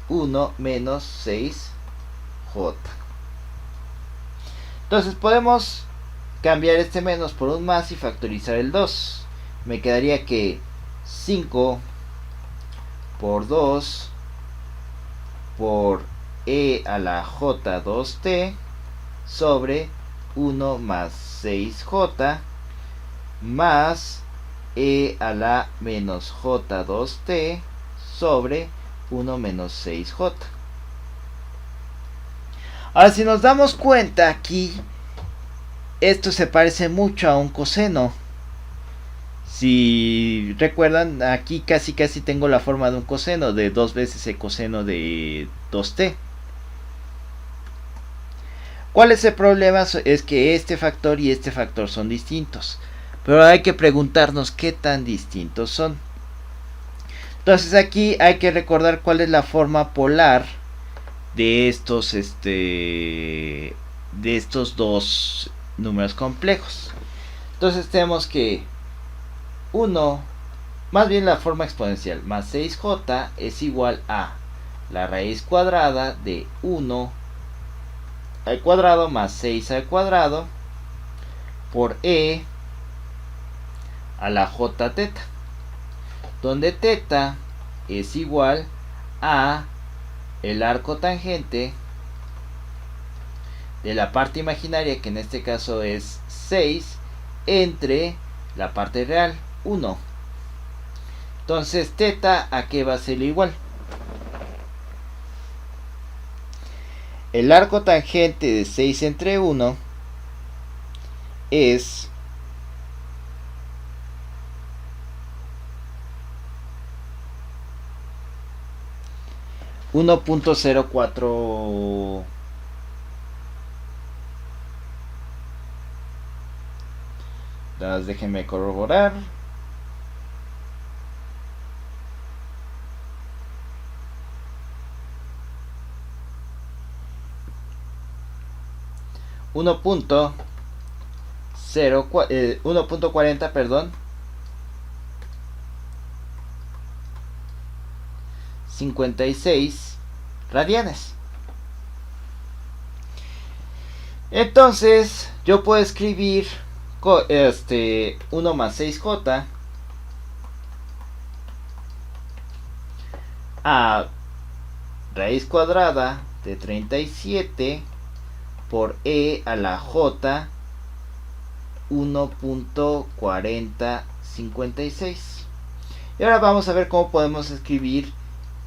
1 menos 6j. Entonces podemos cambiar este menos por un más y factorizar el 2. Me quedaría que 5 por 2 por e a la j2t sobre 1 más 6j más e a la menos j2t sobre 1 menos 6j. Ahora, si nos damos cuenta aquí, esto se parece mucho a un coseno. Si recuerdan, aquí casi tengo la forma de un coseno, de 2 veces el coseno de 2t. ¿Cuál es el problema? Es que este factor y este factor son distintos. Pero hay que preguntarnos qué tan distintos son. Entonces aquí hay que recordar cuál es la forma polar de estos dos números complejos. Entonces tenemos que 1, más bien la forma exponencial, más 6j es igual a la raíz cuadrada de 1 al cuadrado más 6 al cuadrado por e a la j teta, donde teta es igual a el arco tangente de la parte imaginaria, que en este caso es 6, entre la parte real, 1. Entonces teta, ¿a qué va a ser igual? El arco tangente de 6 entre 1 es 1.04. Déjenme corroborar. Uno punto 1.40, perdón, 56 radianes. Entonces yo puedo escribir 1 más 6j a raíz cuadrada de 37 por e a la j 1.4056. Y ahora vamos a ver cómo podemos escribir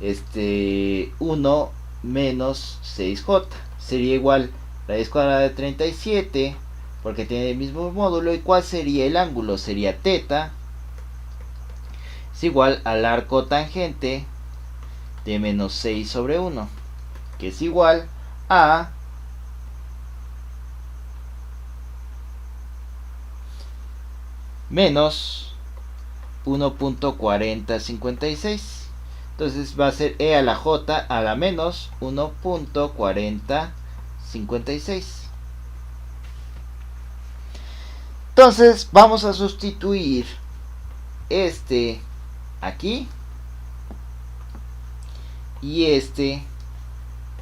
1 menos 6j. Sería igual raíz cuadrada de 37 porque tiene el mismo módulo. ¿Y cuál sería el ángulo? Sería teta es igual al arco tangente de menos 6 sobre 1, que es igual a menos 1.4056. Entonces va a ser e a la j a la menos 1.4056. Entonces vamos a sustituir aquí y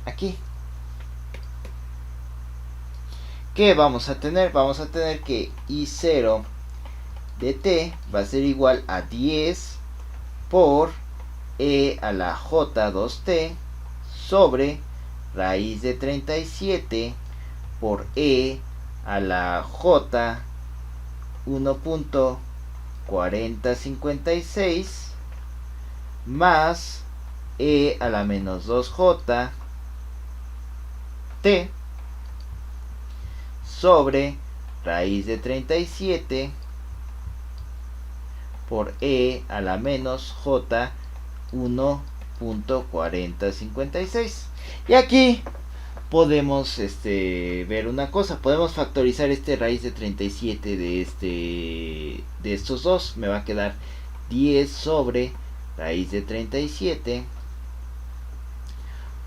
aquí. ¿Qué vamos a tener? Vamos a tener que I0 de t va a ser igual a 10 por e a la j2t sobre raíz de 37 por e a la j 1.4056. 4056 más e a la menos 2j t sobre raíz de 37 por e a la menos j 1.4056. Y aquí podemos ver una cosa. Podemos factorizar raíz de 37 de estos dos. Me va a quedar 10 sobre raíz de 37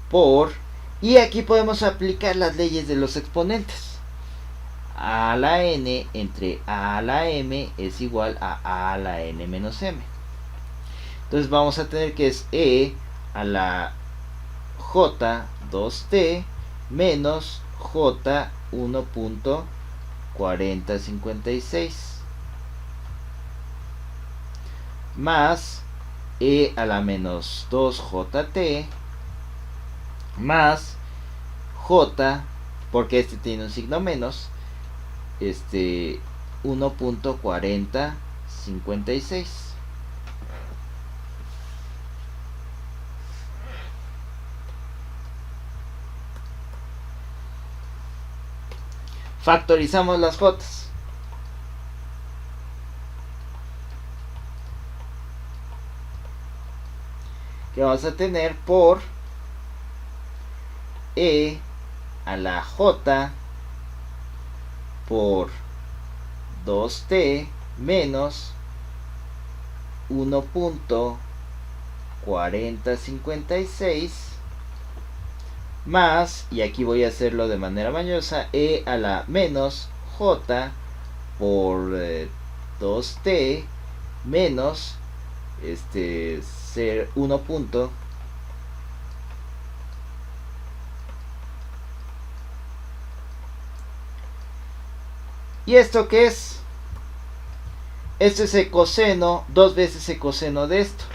por... Y aquí podemos aplicar las leyes de los exponentes. A a la n entre a a la m es igual a la n menos m. Entonces vamos a tener que es e a la j 2t menos j 1.4056 más e a la menos 2jt más j, porque tiene un signo menos, 1.4056. Factorizamos las jotas. Que vamos a tener por e a la j por 2t menos 1.4056 más, y aquí voy a hacerlo de manera mañosa, e a la menos j por 2t menos ser 1. ¿Y esto qué es? Esto es el coseno, 2 veces el coseno de esto.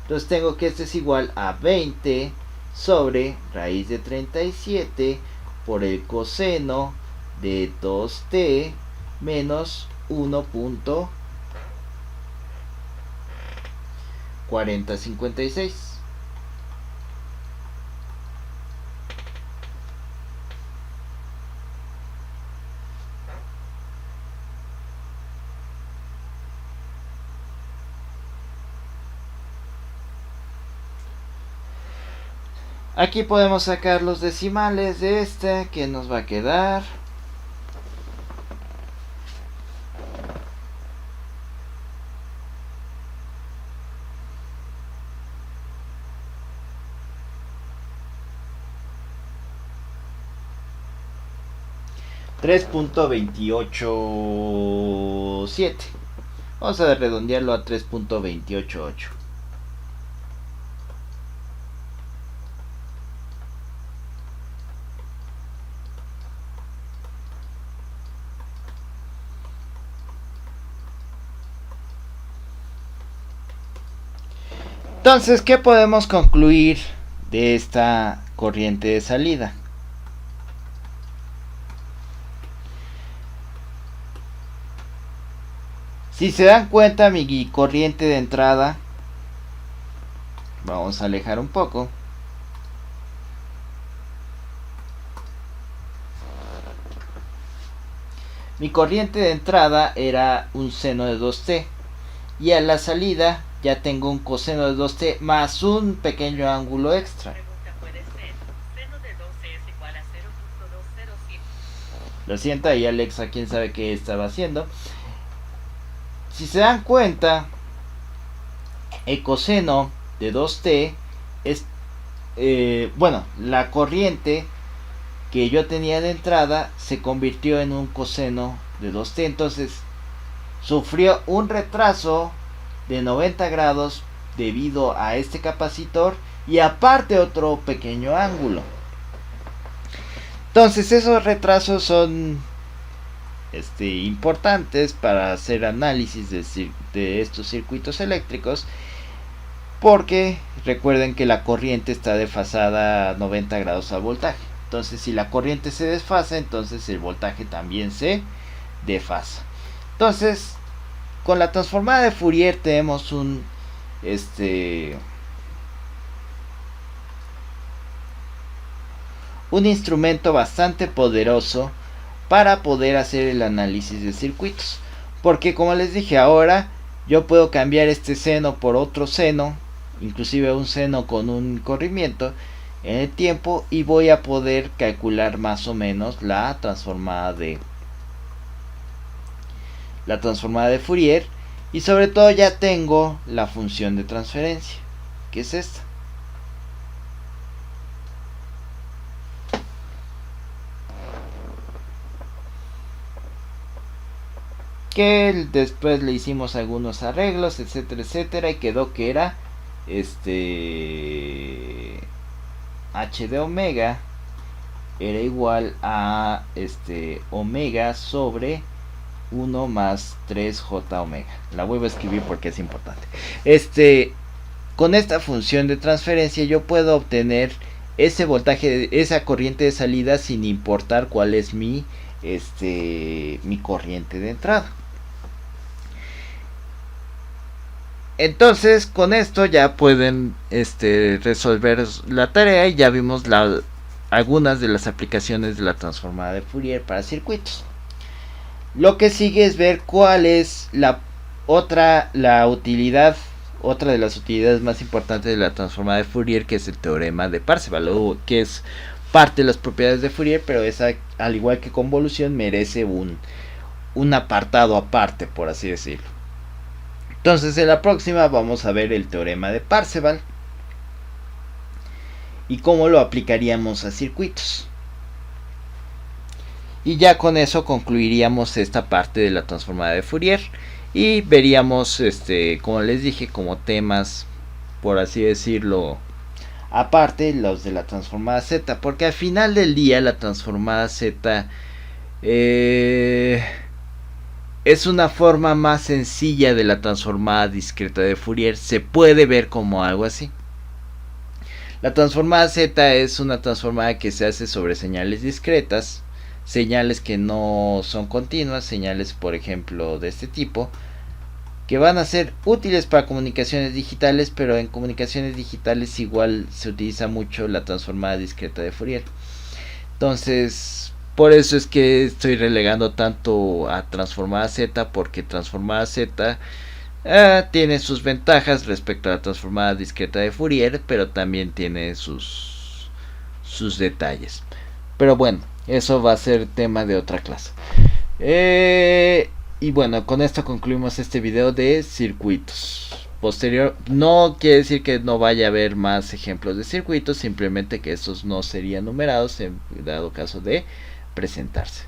Entonces tengo que esto es igual a 20 sobre raíz de 37 por el coseno de 2t menos 1.4056. Aquí podemos sacar los decimales de que nos va a quedar. $3.287. Vamos a redondearlo a 3.288. Entonces, ¿qué podemos concluir de esta corriente de salida? Si se dan cuenta, mi corriente de entrada, vamos a alejar un poco. Mi corriente de entrada era un seno de 2t. Y a la salida ya tengo un coseno de 2t más un pequeño ángulo extra. Lo siento, ahí Alexa, quién sabe qué estaba haciendo. Si se dan cuenta, el coseno de 2t es, la corriente que yo tenía de entrada se convirtió en un coseno de 2t. Entonces, sufrió un retraso de 90 grados debido a este capacitor y aparte otro pequeño ángulo. Entonces esos retrasos son importantes para hacer análisis de estos circuitos eléctricos, porque recuerden que la corriente está desfasada a 90 grados al voltaje. Entonces si la corriente se desfasa, entonces el voltaje también se desfasa. Entonces con la transformada de Fourier tenemos un instrumento bastante poderoso para poder hacer el análisis de circuitos, porque como les dije, ahora yo puedo cambiar este seno por otro seno, inclusive un seno con un corrimiento en el tiempo, y voy a poder calcular más o menos la transformada de Fourier, y sobre todo ya tengo la función de transferencia, que es esta. Que después le hicimos algunos arreglos, etcétera, etcétera, y quedó que era h de omega era igual a omega sobre 1 más 3j omega. La vuelvo a escribir porque es importante. Con esta función de transferencia yo puedo obtener ese voltaje, esa corriente de salida, sin importar cuál es mi corriente de entrada. Entonces con esto ya pueden resolver la tarea, y ya vimos algunas de las aplicaciones de la transformada de Fourier para circuitos. Lo que sigue es ver cuál es otra de las utilidades más importantes de la transformada de Fourier, que es el teorema de Parseval, que es parte de las propiedades de Fourier, pero esa, al igual que convolución, merece un apartado aparte, por así decirlo. Entonces en la próxima vamos a ver el teorema de Parseval y cómo lo aplicaríamos a circuitos. Y ya con eso concluiríamos esta parte de la transformada de Fourier, y veríamos, como les dije, como temas, por así decirlo, aparte, los de la transformada Z, porque al final del día la transformada Z es una forma más sencilla de la transformada discreta de Fourier. Se puede ver como algo así. La transformada Z es una transformada que se hace sobre señales discretas, señales que no son continuas, señales por ejemplo de este tipo, que van a ser útiles para comunicaciones digitales, pero en comunicaciones digitales igual se utiliza mucho la transformada discreta de Fourier. Entonces, por eso es que estoy relegando tanto a transformada Z, porque transformada Z tiene sus ventajas respecto a la transformada discreta de Fourier, pero también tiene sus detalles. Pero bueno, eso va a ser tema de otra clase. Y bueno, con esto concluimos este video de circuitos. Posterior, no quiere decir que no vaya a haber más ejemplos de circuitos, simplemente que estos no serían numerados en dado caso de presentarse.